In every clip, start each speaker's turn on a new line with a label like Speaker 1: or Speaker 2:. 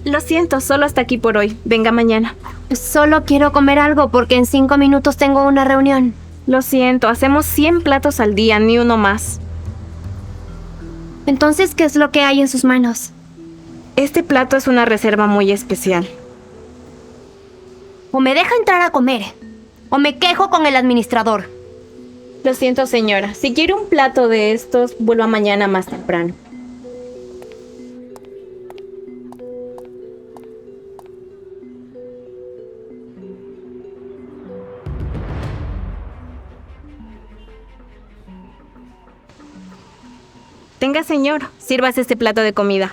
Speaker 1: Lo siento, solo hasta aquí por hoy. Venga mañana.
Speaker 2: Solo quiero comer algo porque en 5 minutos tengo una reunión.
Speaker 1: Lo siento, hacemos 100 platos al día, ni uno más.
Speaker 2: Entonces, ¿qué es lo que hay en sus manos?
Speaker 1: Este plato es una reserva muy especial.
Speaker 2: O me deja entrar a comer, o me quejo con el administrador.
Speaker 1: Lo siento, señora. Si quiere un plato de estos, vuelva mañana más temprano. Tenga, señor, sírvase este plato de comida.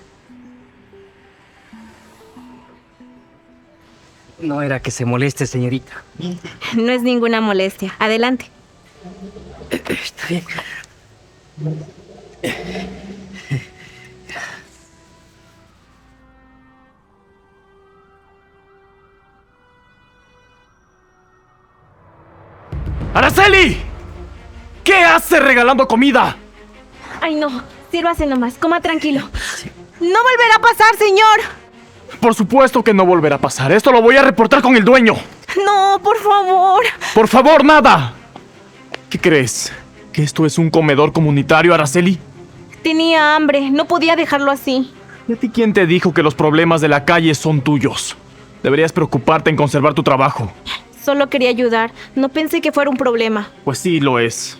Speaker 3: No era que se moleste, señorita.
Speaker 1: No es ninguna molestia. Adelante.
Speaker 3: Está bien.
Speaker 4: ¡Araceli! ¿Qué hace regalando comida?
Speaker 1: Ay, no. Sírvase nomás. Coma tranquilo. ¡No volverá a pasar, señor!
Speaker 4: Por supuesto que no volverá a pasar. Esto lo voy a reportar con el dueño.
Speaker 1: No, por favor.
Speaker 4: Por favor, nada. ¿Qué crees? ¿Que esto es un comedor comunitario, Araceli?
Speaker 1: Tenía hambre. No podía dejarlo así.
Speaker 4: ¿Y a ti quién te dijo que los problemas de la calle son tuyos? Deberías preocuparte en conservar tu trabajo.
Speaker 1: Solo quería ayudar. No pensé que fuera un problema.
Speaker 4: Pues sí, lo es.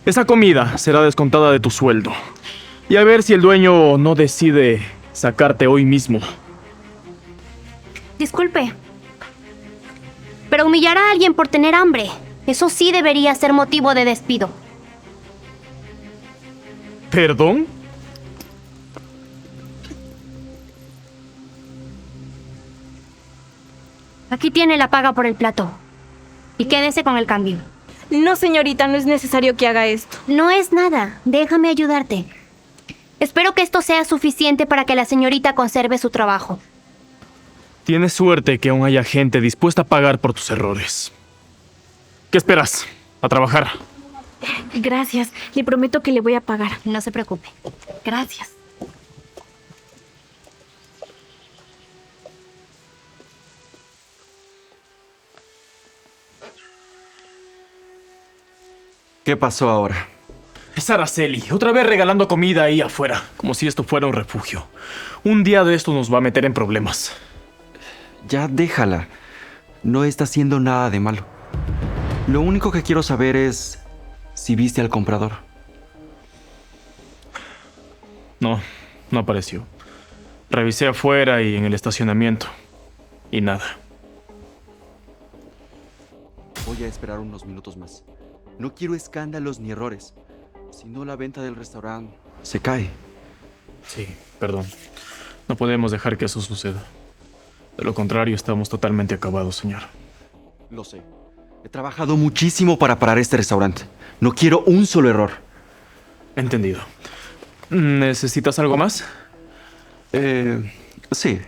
Speaker 4: Esa comida será descontada de tu sueldo. Y a ver si el dueño no decide sacarte hoy mismo.
Speaker 2: Disculpe. Pero humillar a alguien por tener hambre, eso sí debería ser motivo de despido.
Speaker 4: ¿Perdón?
Speaker 2: Aquí tiene la paga por el plato. Y quédese con el cambio.
Speaker 1: No, señorita, no es necesario que haga esto.
Speaker 2: No es nada. Déjame ayudarte. Espero que esto sea suficiente para que la señorita conserve su trabajo.
Speaker 4: Tienes suerte que aún haya gente dispuesta a pagar por tus errores. ¿Qué esperas? A trabajar.
Speaker 1: Gracias. Le prometo que le voy a pagar.
Speaker 2: No se preocupe.
Speaker 1: Gracias.
Speaker 5: ¿Qué pasó ahora?
Speaker 4: Es Araceli, otra vez regalando comida ahí afuera, como si esto fuera un refugio. Un día de esto nos va a meter en problemas.
Speaker 5: Ya déjala. No está haciendo nada de malo. Lo único que quiero saber es si viste al comprador.
Speaker 4: No, no apareció. Revisé afuera y en el estacionamiento. Y nada.
Speaker 5: Voy a esperar unos minutos más. No quiero escándalos ni errores. Si no, la venta del restaurante se cae.
Speaker 4: Sí, perdón. No podemos dejar que eso suceda. De lo contrario, estamos totalmente acabados, señor.
Speaker 5: Lo sé. He trabajado muchísimo para parar este restaurante. No quiero un solo error.
Speaker 4: Entendido. ¿Necesitas algo más?
Speaker 5: Sí.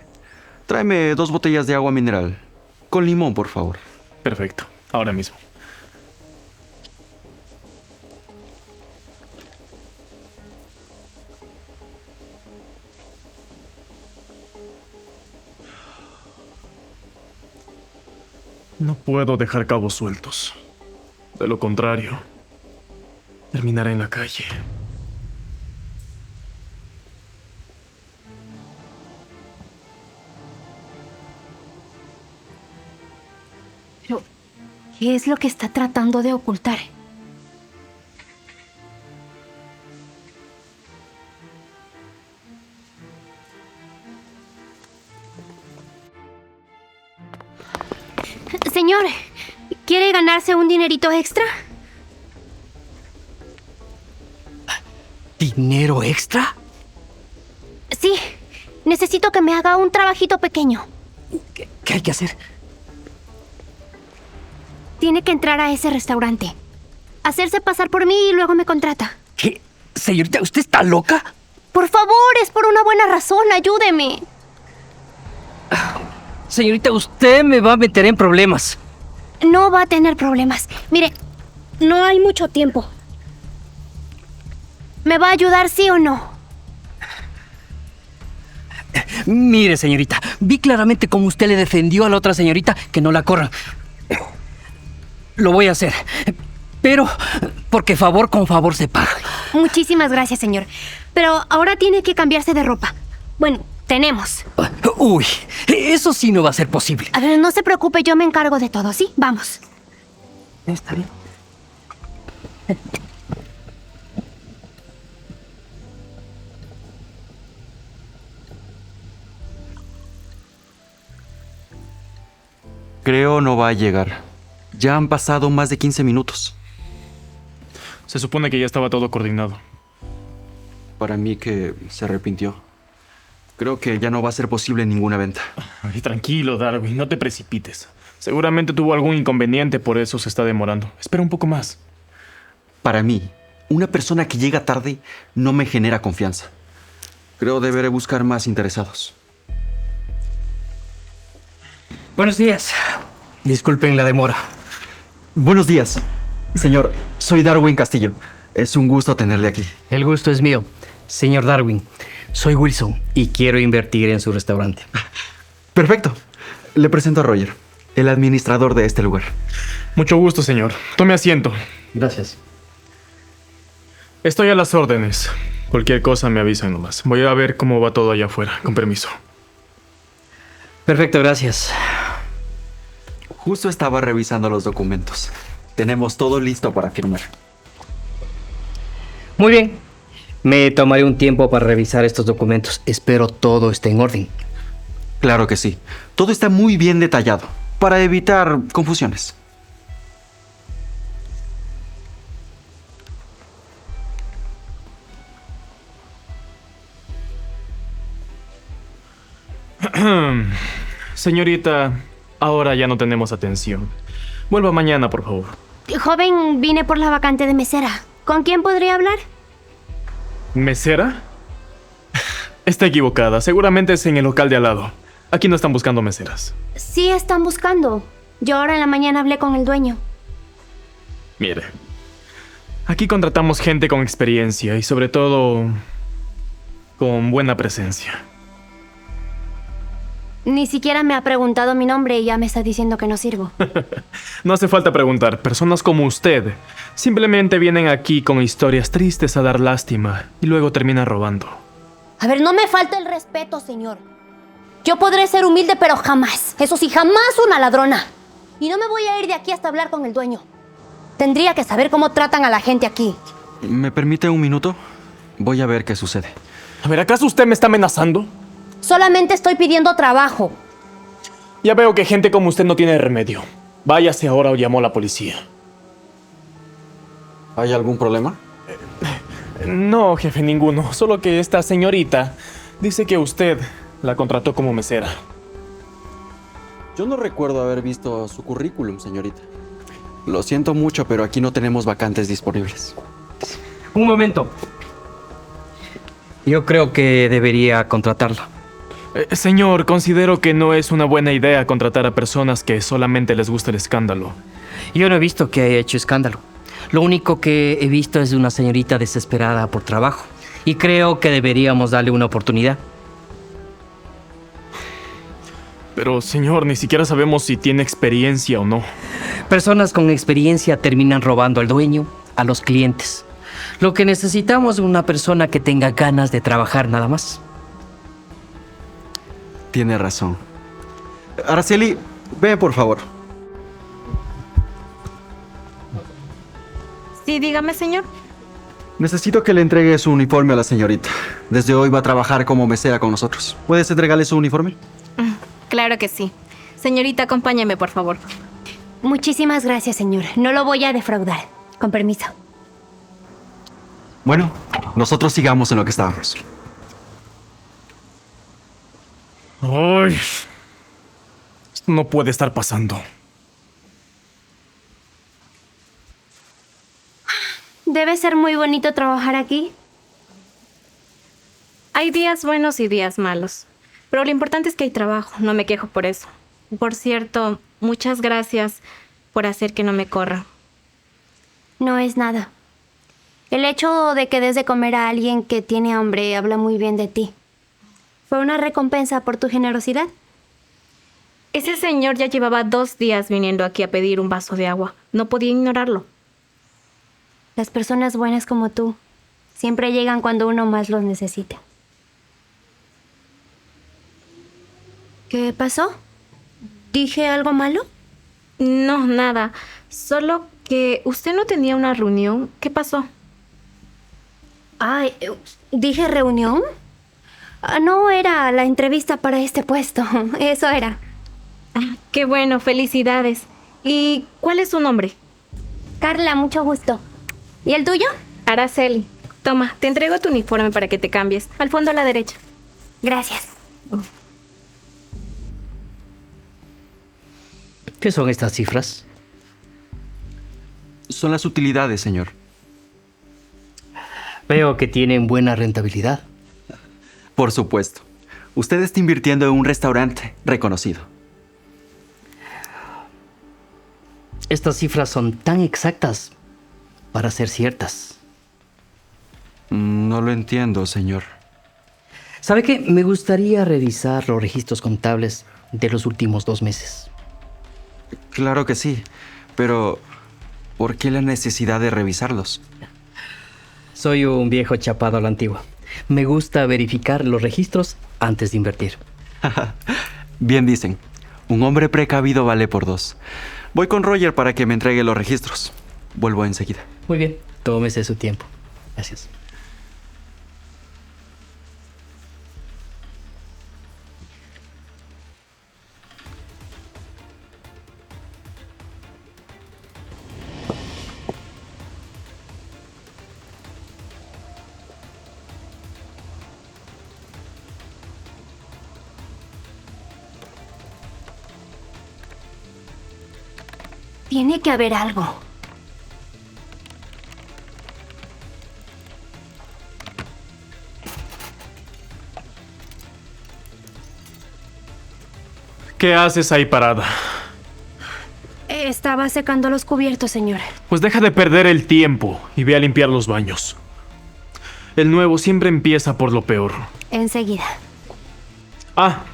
Speaker 5: Tráeme 2 botellas de agua mineral. Con limón, por favor.
Speaker 4: Perfecto. Ahora mismo. No puedo dejar cabos sueltos. De lo contrario, terminaré en la calle.
Speaker 2: Pero, ¿qué es lo que está tratando de ocultar? Señor, ¿quiere ganarse un dinerito extra?
Speaker 3: ¿Dinero extra?
Speaker 2: Sí, necesito que me haga un trabajito pequeño.
Speaker 3: ¿Qué hay que hacer?
Speaker 2: Tiene que entrar a ese restaurante, hacerse pasar por mí y luego me contrata.
Speaker 3: ¿Qué? Señorita, ¿usted está loca?
Speaker 2: Por favor, es por una buena razón, ayúdeme.
Speaker 3: Señorita, usted me va a meter en problemas.
Speaker 2: No va a tener problemas. Mire, no hay mucho tiempo. ¿Me va a ayudar, sí o no?
Speaker 3: Mire, señorita, vi claramente cómo usted le defendió a la otra señorita que no la corran. Lo voy a hacer. Pero, porque favor con favor se paga.
Speaker 2: Muchísimas gracias, señor. Pero ahora tiene que cambiarse de ropa. Bueno, tenemos.
Speaker 3: Uy, eso sí no va a ser posible.
Speaker 2: A ver, no se preocupe, yo me encargo de todo, ¿sí? Vamos.
Speaker 3: Está bien.
Speaker 5: Creo no va a llegar. Ya han pasado más de 15 minutos.
Speaker 4: Se supone que ya estaba todo coordinado.
Speaker 5: Para mí que se arrepintió. Creo que ya no va a ser posible ninguna venta.
Speaker 4: Ay, tranquilo, Darwin, no te precipites. Seguramente tuvo algún inconveniente, por eso se está demorando. Espera un poco más.
Speaker 5: Para mí, una persona que llega tarde no me genera confianza. Creo deberé buscar más interesados.
Speaker 3: Buenos días. Disculpen la demora.
Speaker 5: Buenos días. Señor, soy Darwin Castillo. Es un gusto tenerle aquí.
Speaker 3: El gusto es mío. Señor Darwin, soy Wilson y quiero invertir en su restaurante.
Speaker 5: Perfecto. Le presento a Roger, el administrador de este lugar.
Speaker 4: Mucho gusto, señor. Tome asiento.
Speaker 3: Gracias.
Speaker 4: Estoy a las órdenes. Cualquier cosa me avisan nomás. Voy a ver cómo va todo allá afuera. Con permiso.
Speaker 3: Perfecto, gracias.
Speaker 5: Justo estaba revisando los documentos. Tenemos todo listo para firmar.
Speaker 3: Muy bien. Me tomaré un tiempo para revisar estos documentos. Espero todo esté en orden.
Speaker 5: Claro que sí. Todo está muy bien detallado, para evitar confusiones.
Speaker 4: Señorita, ahora ya no tenemos atención. Vuelva mañana, por favor.
Speaker 2: Joven, vine por la vacante de mesera. ¿Con quién podría hablar?
Speaker 4: ¿Mesera? Está equivocada. Seguramente es en el local de al lado. Aquí no están buscando meseras.
Speaker 2: Sí, están buscando. Yo ahora en la mañana hablé con el dueño.
Speaker 4: Mire, aquí contratamos gente con experiencia y sobre todo con buena presencia.
Speaker 2: Ni siquiera me ha preguntado mi nombre y ya me está diciendo que no sirvo.
Speaker 4: No hace falta preguntar. Personas como usted simplemente vienen aquí con historias tristes a dar lástima y luego terminan robando.
Speaker 2: A ver, no me falta el respeto, señor. Yo podré ser humilde, pero jamás, eso sí, jamás una ladrona. Y no me voy a ir de aquí hasta hablar con el dueño. Tendría que saber cómo tratan a la gente aquí.
Speaker 5: ¿Me permite un minuto? Voy a ver qué sucede.
Speaker 4: A ver, ¿acaso usted me está amenazando?
Speaker 2: Solamente estoy pidiendo trabajo.
Speaker 4: Ya veo que gente como usted no tiene remedio. Váyase ahora o llamo a la policía.
Speaker 5: ¿Hay algún problema?
Speaker 4: No, jefe, ninguno. Solo que esta señorita dice que usted la contrató como mesera.
Speaker 5: Yo no recuerdo haber visto su currículum, señorita. Lo siento mucho, pero aquí no tenemos vacantes disponibles.
Speaker 3: Un momento. Yo creo que debería contratarla.
Speaker 4: Señor, considero que no es una buena idea contratar a personas que solamente les gusta el escándalo.
Speaker 3: Yo no he visto que haya hecho escándalo. Lo único que he visto es de una señorita desesperada por trabajo. Y creo que deberíamos darle una oportunidad.
Speaker 4: Pero, señor, ni siquiera sabemos si tiene experiencia o no.
Speaker 3: Personas con experiencia terminan robando al dueño, a los clientes. Lo que necesitamos es una persona que tenga ganas de trabajar nada más.
Speaker 5: Tiene razón. Araceli, ven por favor.
Speaker 1: Sí, dígame, señor.
Speaker 5: Necesito que le entregue su uniforme a la señorita. Desde hoy va a trabajar como mesera con nosotros. ¿Puedes entregarle su uniforme?
Speaker 1: Claro que sí. Señorita, acompáñame, por favor.
Speaker 2: Muchísimas gracias, señor. No lo voy a defraudar. Con permiso.
Speaker 5: Bueno, nosotros sigamos en lo que estábamos.
Speaker 4: ¡Ay! Esto no puede estar pasando.
Speaker 2: Debe ser muy bonito trabajar aquí.
Speaker 1: Hay días buenos y días malos. Pero lo importante es que hay trabajo. No me quejo por eso. Por cierto, muchas gracias por hacer que no me corra.
Speaker 2: No es nada. El hecho de que des de comer a alguien que tiene hambre habla muy bien de ti. Fue una recompensa por tu generosidad.
Speaker 1: Ese señor ya llevaba 2 días viniendo aquí a pedir un vaso de agua. No podía ignorarlo.
Speaker 2: Las personas buenas como tú siempre llegan cuando uno más los necesita. ¿Qué pasó? ¿Dije algo malo?
Speaker 1: No, nada. Solo que usted no tenía una reunión. ¿Qué pasó?
Speaker 2: Ay, ¿dije reunión? No, era la entrevista para este puesto. Eso era.
Speaker 1: Ah, qué bueno, felicidades. ¿Y cuál es su nombre?
Speaker 2: Carla, mucho gusto. ¿Y el tuyo?
Speaker 1: Araceli. Toma, te entrego tu uniforme para que te cambies. Al fondo a la derecha.
Speaker 2: Gracias.
Speaker 3: ¿Qué son estas cifras?
Speaker 5: Son las utilidades, señor.
Speaker 3: Veo que tienen buena rentabilidad.
Speaker 5: Por supuesto. Usted está invirtiendo en un restaurante reconocido.
Speaker 3: Estas cifras son tan exactas para ser ciertas.
Speaker 5: No lo entiendo, señor.
Speaker 3: ¿Sabe qué? Me gustaría revisar los registros contables de los últimos 2 meses.
Speaker 5: Claro que sí, pero ¿por qué la necesidad de revisarlos?
Speaker 3: Soy un viejo chapado a la antigua. Me gusta verificar los registros antes de invertir.
Speaker 5: Bien dicen, un hombre precavido vale por 2. Voy con Roger para que me entregue los registros. Vuelvo enseguida.
Speaker 3: Muy bien, tómese su tiempo. Gracias.
Speaker 2: Tiene que haber algo.
Speaker 4: ¿Qué haces ahí parada?
Speaker 2: Estaba secando los cubiertos, señor.
Speaker 4: Pues deja de perder el tiempo y ve a limpiar los baños. El nuevo siempre empieza por lo peor.
Speaker 2: Enseguida.
Speaker 4: Ah.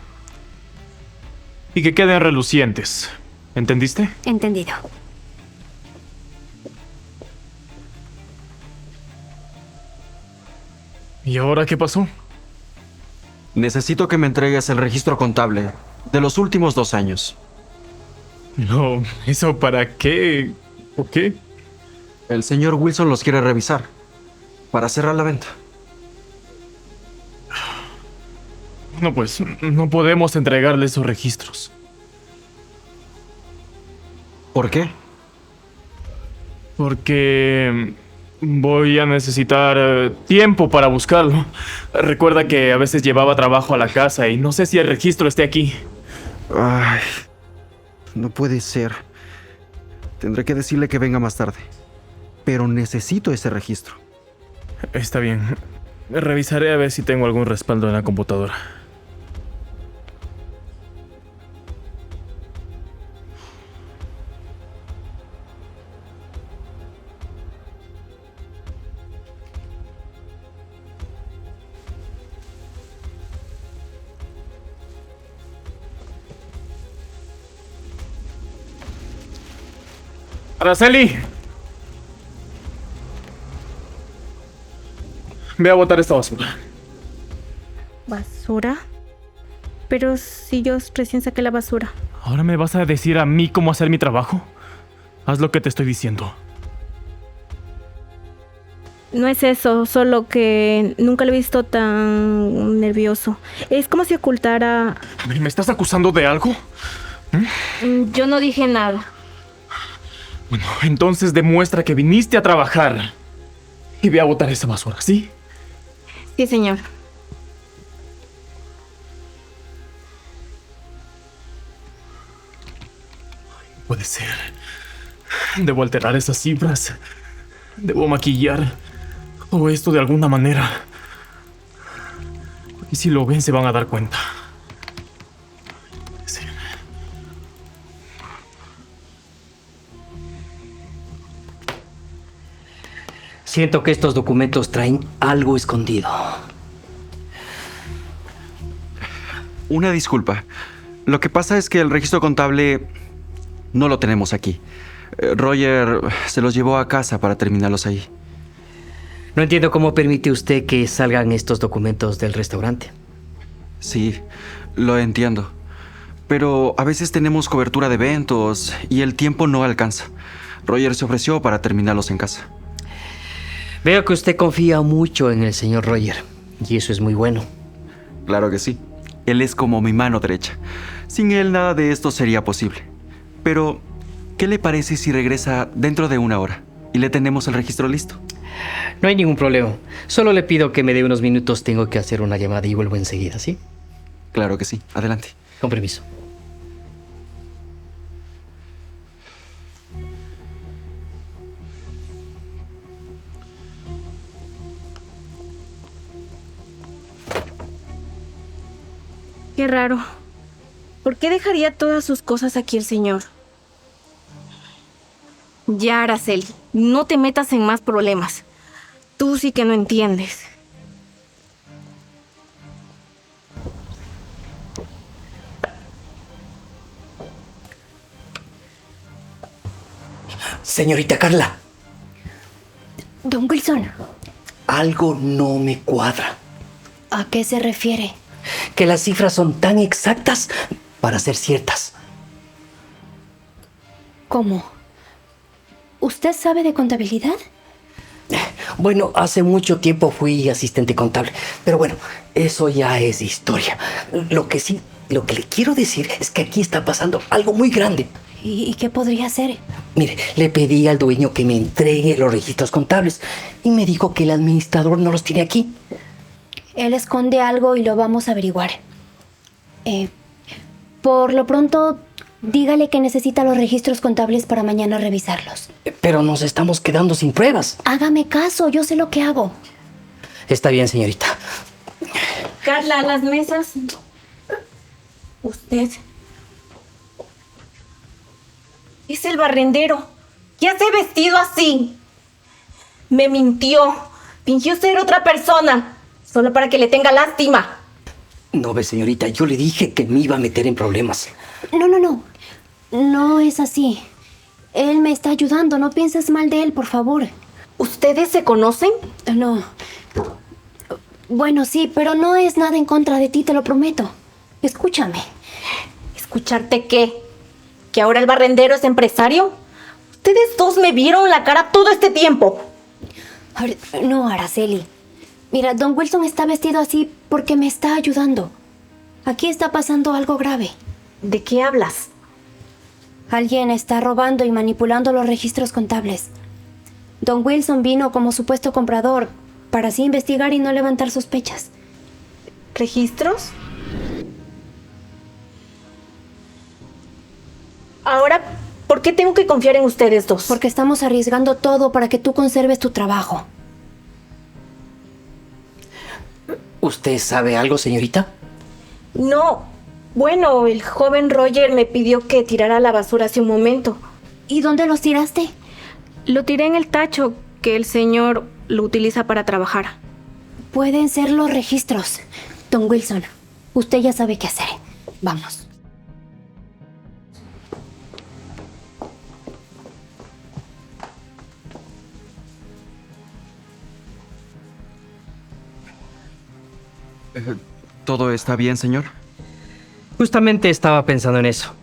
Speaker 4: Y que queden relucientes. ¿Entendiste?
Speaker 2: Entendido.
Speaker 4: ¿Y ahora qué pasó?
Speaker 5: Necesito que me entregues el registro contable de los últimos 2 años.
Speaker 4: No, ¿eso para qué? ¿Por qué?
Speaker 5: El señor Wilson los quiere revisar para cerrar la venta.
Speaker 4: No, pues no podemos entregarle esos registros.
Speaker 5: ¿Por qué?
Speaker 4: Porque voy a necesitar tiempo para buscarlo. Recuerda que a veces llevaba trabajo a la casa y no sé si el registro esté aquí.
Speaker 5: Ay, no puede ser. Tendré que decirle que venga más tarde. Pero necesito ese registro.
Speaker 4: Está bien. Revisaré a ver si tengo algún respaldo en la computadora. Araceli. Ve a botar esta basura.
Speaker 1: ¿Basura? Pero si yo recién saqué la basura.
Speaker 4: ¿Ahora me vas a decir a mí cómo hacer mi trabajo? Haz lo que te estoy diciendo.
Speaker 1: No es eso, solo que nunca lo he visto tan nervioso. Es como si ocultara...
Speaker 4: ¿Me estás acusando de algo?
Speaker 1: Yo no dije nada.
Speaker 4: Bueno, entonces demuestra que viniste a trabajar. Y ve a botar esa basura, ¿sí?
Speaker 1: Sí, señor.
Speaker 4: Puede ser. Debo alterar esas cifras. Debo maquillar todo esto de alguna manera. Y si lo ven, se van a dar cuenta. Puede ser.
Speaker 3: Siento que estos documentos traen algo escondido.
Speaker 5: Una disculpa. Lo que pasa es que el registro contable no lo tenemos aquí. Roger se los llevó a casa para terminarlos ahí.
Speaker 3: No entiendo cómo permite usted que salgan estos documentos del restaurante.
Speaker 5: Sí, lo entiendo. Pero a veces tenemos cobertura de eventos y el tiempo no alcanza. Roger se ofreció para terminarlos en casa.
Speaker 3: Veo que usted confía mucho en el señor Roger, y eso es muy bueno.
Speaker 5: Claro que sí. Él es como mi mano derecha. Sin él nada de esto sería posible. Pero, ¿qué le parece si regresa dentro de 1 hora y le tenemos el registro listo?
Speaker 3: No hay ningún problema. Solo le pido que me dé unos minutos. Tengo que hacer una llamada y vuelvo enseguida, ¿sí?
Speaker 5: Claro que sí. Adelante.
Speaker 3: Con permiso.
Speaker 1: Qué raro. ¿Por qué dejaría todas sus cosas aquí el señor? Ya, Araceli, no te metas en más problemas. Tú sí que no entiendes.
Speaker 3: Señorita Carla,
Speaker 2: Don Wilson,
Speaker 3: algo no me cuadra.
Speaker 2: ¿a qué se refiere?
Speaker 3: Que las cifras son tan exactas para ser ciertas.
Speaker 2: ¿Cómo? ¿Usted sabe de contabilidad?
Speaker 3: Bueno, hace mucho tiempo fui asistente contable, pero bueno, eso ya es historia. Lo que le quiero decir es que aquí está pasando algo muy grande.
Speaker 2: ¿Y qué podría ser?
Speaker 3: Mire, le pedí al dueño que me entregue los registros contables y me dijo que el administrador no los tiene aquí.
Speaker 2: Él esconde algo y lo vamos a averiguar. Por lo pronto, dígale que necesita los registros contables para mañana revisarlos.
Speaker 3: Pero nos estamos quedando sin pruebas.
Speaker 2: Hágame caso, yo sé lo que hago.
Speaker 3: Está bien, señorita.
Speaker 1: Carla, las mesas. Usted es el barrendero. ¿Qué hace vestido así? Me mintió. Fingió ser otra persona. Solo para que le tenga lástima.
Speaker 3: No ve, señorita, yo le dije que me iba a meter en problemas.
Speaker 2: No. No es así. Él me está ayudando, no pienses mal de él, por favor.
Speaker 1: ¿Ustedes se conocen?
Speaker 2: No. Bueno, sí, pero no es nada en contra de ti, te lo prometo. Escúchame.
Speaker 1: ¿Escucharte qué? ¿Que ahora el barrendero es empresario? Ustedes dos me vieron la cara todo este tiempo.
Speaker 2: No, Araceli. Mira, Don Wilson está vestido así porque me está ayudando. Aquí está pasando algo grave.
Speaker 1: ¿De qué hablas?
Speaker 2: Alguien está robando y manipulando los registros contables. Don Wilson vino como supuesto comprador para así investigar y no levantar sospechas.
Speaker 1: ¿Registros? Ahora, ¿por qué tengo que confiar en ustedes dos?
Speaker 2: Porque estamos arriesgando todo para que tú conserves tu trabajo.
Speaker 3: ¿Usted sabe algo, señorita?
Speaker 1: No. Bueno, el joven Roger me pidió que tirara la basura hace un momento.
Speaker 2: ¿Y dónde los tiraste?
Speaker 1: Lo tiré en el tacho que el señor lo utiliza para trabajar.
Speaker 2: Pueden ser los registros. Don Wilson, usted ya sabe qué hacer. Vamos.
Speaker 5: ¿Todo está bien, señor?
Speaker 3: Justamente estaba pensando en eso.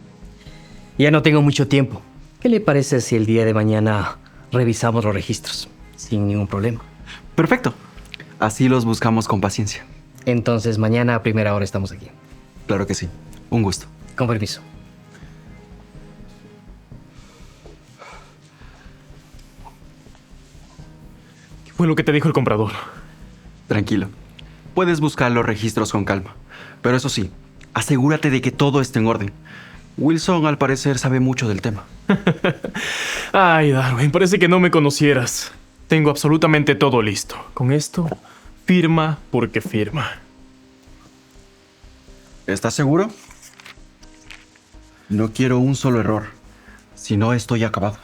Speaker 3: Ya no tengo mucho tiempo. ¿Qué le parece si el día de mañana revisamos los registros? Sin ningún problema.
Speaker 5: Perfecto. Así los buscamos con paciencia.
Speaker 3: Entonces mañana a primera hora estamos aquí.
Speaker 5: Claro que sí. Un gusto.
Speaker 3: Con permiso.
Speaker 4: ¿Qué fue lo que te dijo el comprador?
Speaker 5: Tranquilo. Puedes buscar los registros con calma. Pero eso sí, asegúrate de que todo esté en orden. Wilson, al parecer, sabe mucho del tema.
Speaker 4: Ay, Darwin, parece que no me conocieras. Tengo absolutamente todo listo. Con esto, firma porque firma.
Speaker 5: ¿Estás seguro? No quiero un solo error. Si no, estoy acabado.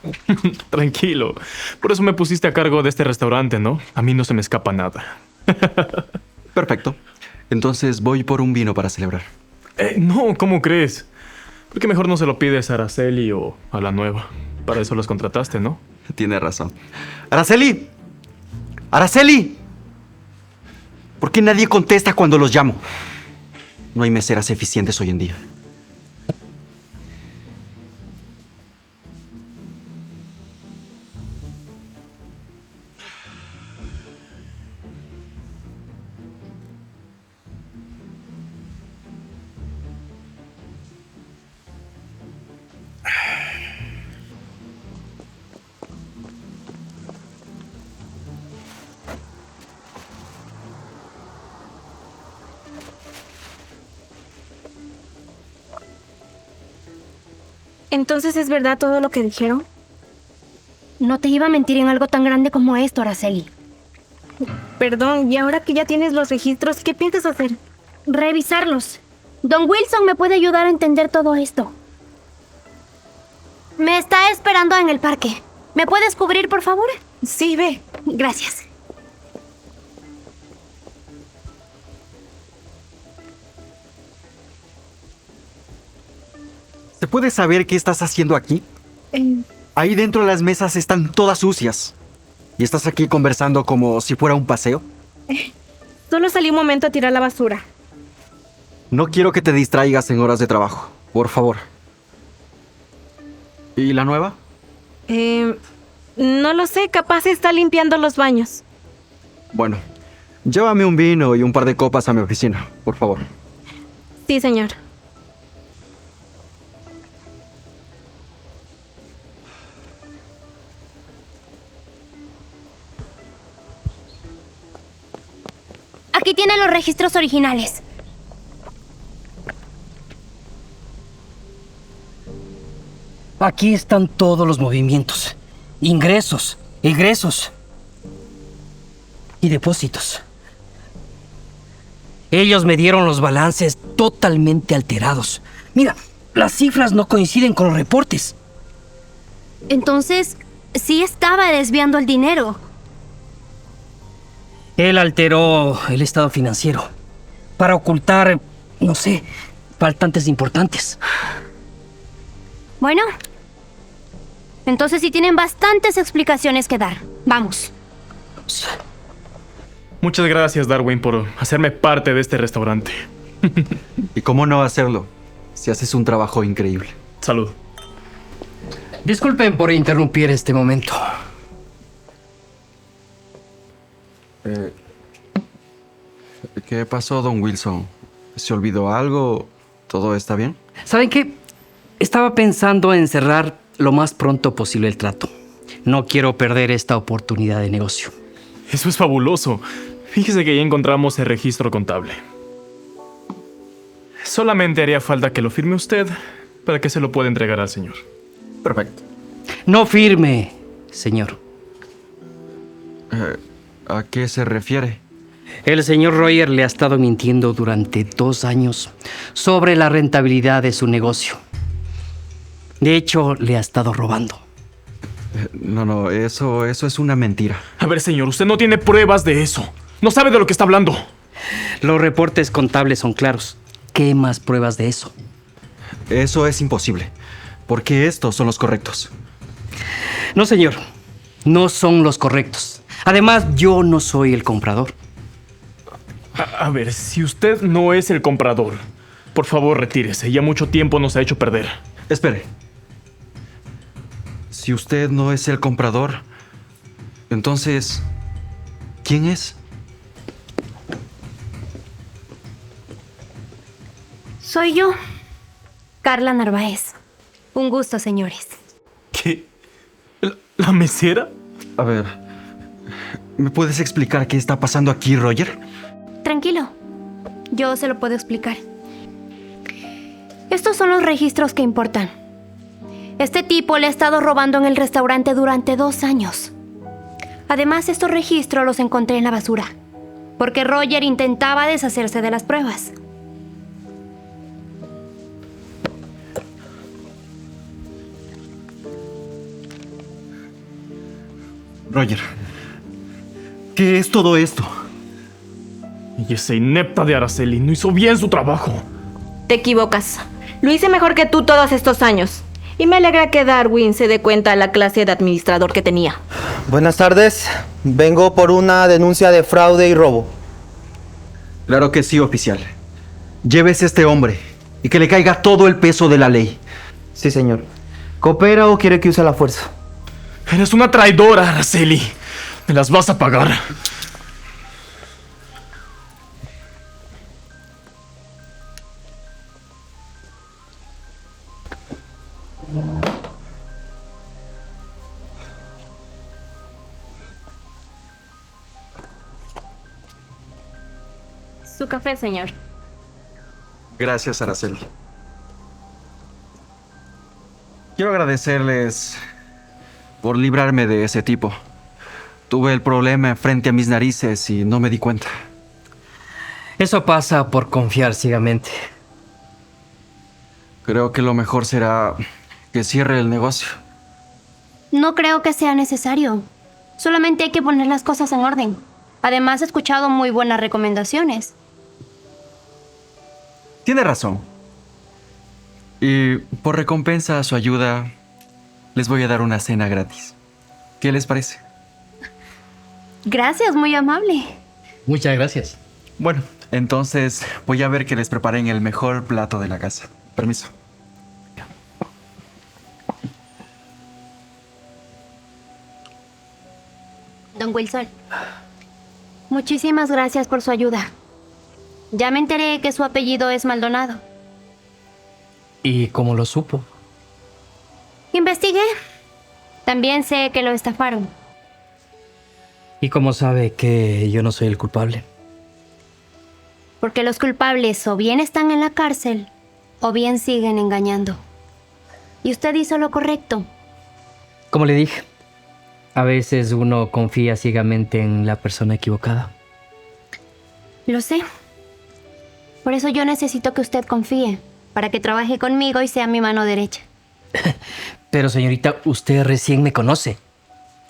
Speaker 4: Tranquilo. Por eso me pusiste a cargo de este restaurante, ¿no? A mí no se me escapa nada.
Speaker 5: Perfecto. Entonces voy por un vino para celebrar.
Speaker 4: No, ¿cómo crees? ¿Por qué mejor no se lo pides a Araceli o a la nueva? Para eso los contrataste, ¿no?
Speaker 5: Tiene razón. ¡Araceli! ¡Araceli! ¿Por qué nadie contesta cuando los llamo? No hay meseras eficientes hoy en día.
Speaker 1: Entonces, ¿es verdad todo lo que dijeron?
Speaker 2: No te iba a mentir en algo tan grande como esto, Araceli.
Speaker 1: Perdón, y ahora que ya tienes los registros, ¿qué piensas hacer?
Speaker 2: Revisarlos. Don Wilson me puede ayudar a entender todo esto. Me está esperando en el parque. ¿Me puedes cubrir, por favor?
Speaker 1: Sí, ve.
Speaker 2: Gracias.
Speaker 5: ¿Se puede saber qué estás haciendo aquí?
Speaker 1: Eh,
Speaker 5: Ahí dentro las mesas están todas sucias. ¿Y estás aquí conversando como si fuera un paseo?
Speaker 1: Solo salí un momento a tirar la basura.
Speaker 5: No quiero que te distraigas en horas de trabajo, por favor. ¿Y la nueva?
Speaker 1: No lo sé, capaz está limpiando los baños.
Speaker 5: Bueno, llévame un vino y un par de copas a mi oficina, por favor.
Speaker 1: Sí, señor.
Speaker 2: Aquí tiene los registros originales.
Speaker 3: Aquí están todos los movimientos, ingresos, egresos y depósitos. Ellos me dieron los balances totalmente alterados. Mira, las cifras no coinciden con los reportes.
Speaker 2: Entonces, sí estaba desviando el dinero.
Speaker 3: Él alteró el estado financiero para ocultar, no sé, faltantes importantes.
Speaker 2: Bueno, entonces sí tienen bastantes explicaciones que dar. Vamos.
Speaker 4: Muchas gracias, Darwin, por hacerme parte de este restaurante.
Speaker 5: ¿Y cómo no hacerlo si haces un trabajo increíble?
Speaker 4: Salud.
Speaker 3: Disculpen por interrumpir este momento.
Speaker 5: ¿Qué pasó, don Wilson? ¿Se olvidó algo? ¿Todo está bien?
Speaker 3: ¿Saben qué? Estaba pensando en cerrar lo más pronto posible el trato. No quiero perder esta oportunidad de negocio.
Speaker 4: Eso es fabuloso. Fíjese que ya encontramos el registro contable. Solamente haría falta que lo firme usted para que se lo pueda entregar al señor.
Speaker 5: Perfecto.
Speaker 3: No firme, señor.
Speaker 5: ¿A qué se refiere?
Speaker 3: El señor Roger le ha estado mintiendo durante 2 años sobre la rentabilidad de su negocio. De hecho, le ha estado robando.
Speaker 5: No, eso es una mentira.
Speaker 4: A ver, señor, usted no tiene pruebas de eso. No sabe de lo que está hablando.
Speaker 3: Los reportes contables son claros. ¿Qué más pruebas de eso?
Speaker 5: Eso es imposible, porque estos son los correctos.
Speaker 3: No, señor. No son los correctos. Además, yo no soy el comprador.
Speaker 4: A ver, si usted no es el comprador, por favor, retírese. Ya mucho tiempo nos ha hecho perder.
Speaker 5: Espere. Si usted no es el comprador, entonces, ¿quién es?
Speaker 2: Soy yo, Carla Narváez. Un gusto, señores.
Speaker 4: ¿Qué? ¿La mesera?
Speaker 5: A ver, ¿me puedes explicar qué está pasando aquí, Roger?
Speaker 2: Tranquilo, yo se lo puedo explicar. Estos son los registros que importan. Este tipo le ha estado robando en el restaurante durante 2 años. Además, estos registros los encontré en la basura, porque Roger intentaba deshacerse de las pruebas.
Speaker 5: Roger, ¿qué es todo esto?
Speaker 4: Y esa inepta de Araceli no hizo bien su trabajo.
Speaker 1: Te equivocas. Lo hice mejor que tú todos estos años. Y me alegra que Darwin se dé cuenta de la clase de administrador que tenía.
Speaker 6: Buenas tardes. Vengo por una denuncia de fraude y robo.
Speaker 5: Claro que sí, oficial. Llévese a este hombre y que le caiga todo el peso de la ley.
Speaker 6: Sí, señor. ¿Coopera o quiere que use la fuerza?
Speaker 4: Eres una traidora, Araceli. Me las vas a pagar.
Speaker 1: Su café, señor.
Speaker 5: Gracias, Araceli. Quiero agradecerles por librarme de ese tipo. Tuve el problema frente a mis narices y no me di cuenta.
Speaker 3: Eso pasa por confiar ciegamente.
Speaker 5: Creo que lo mejor será que cierre el negocio.
Speaker 2: No creo que sea necesario. Solamente hay que poner las cosas en orden. Además, he escuchado muy buenas recomendaciones.
Speaker 5: Tiene razón. Y por recompensa a su ayuda, les voy a dar una cena gratis. ¿Qué les parece?
Speaker 2: Gracias, muy amable.
Speaker 3: Muchas gracias.
Speaker 5: Bueno, entonces voy a ver que les preparen el mejor plato de la casa. Permiso.
Speaker 2: Don Wilson, muchísimas gracias por su ayuda. Ya me enteré que su apellido es Maldonado.
Speaker 3: ¿Y cómo lo supo?
Speaker 2: Investigué. También sé que lo estafaron.
Speaker 3: ¿Y cómo sabe que yo no soy el culpable?
Speaker 2: Porque los culpables o bien están en la cárcel o bien siguen engañando. Y usted hizo lo correcto.
Speaker 3: Como le dije, a veces uno confía ciegamente en la persona equivocada.
Speaker 2: Lo sé. Por eso yo necesito que usted confíe, para que trabaje conmigo y sea mi mano derecha.
Speaker 3: Pero señorita, usted recién me conoce.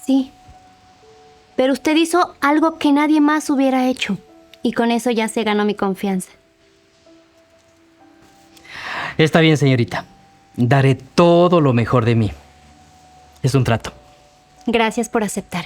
Speaker 2: Sí. Pero usted hizo algo que nadie más hubiera hecho. Y con eso ya se ganó mi confianza.
Speaker 3: Está bien, señorita. Daré todo lo mejor de mí. Es un trato.
Speaker 2: Gracias por aceptar.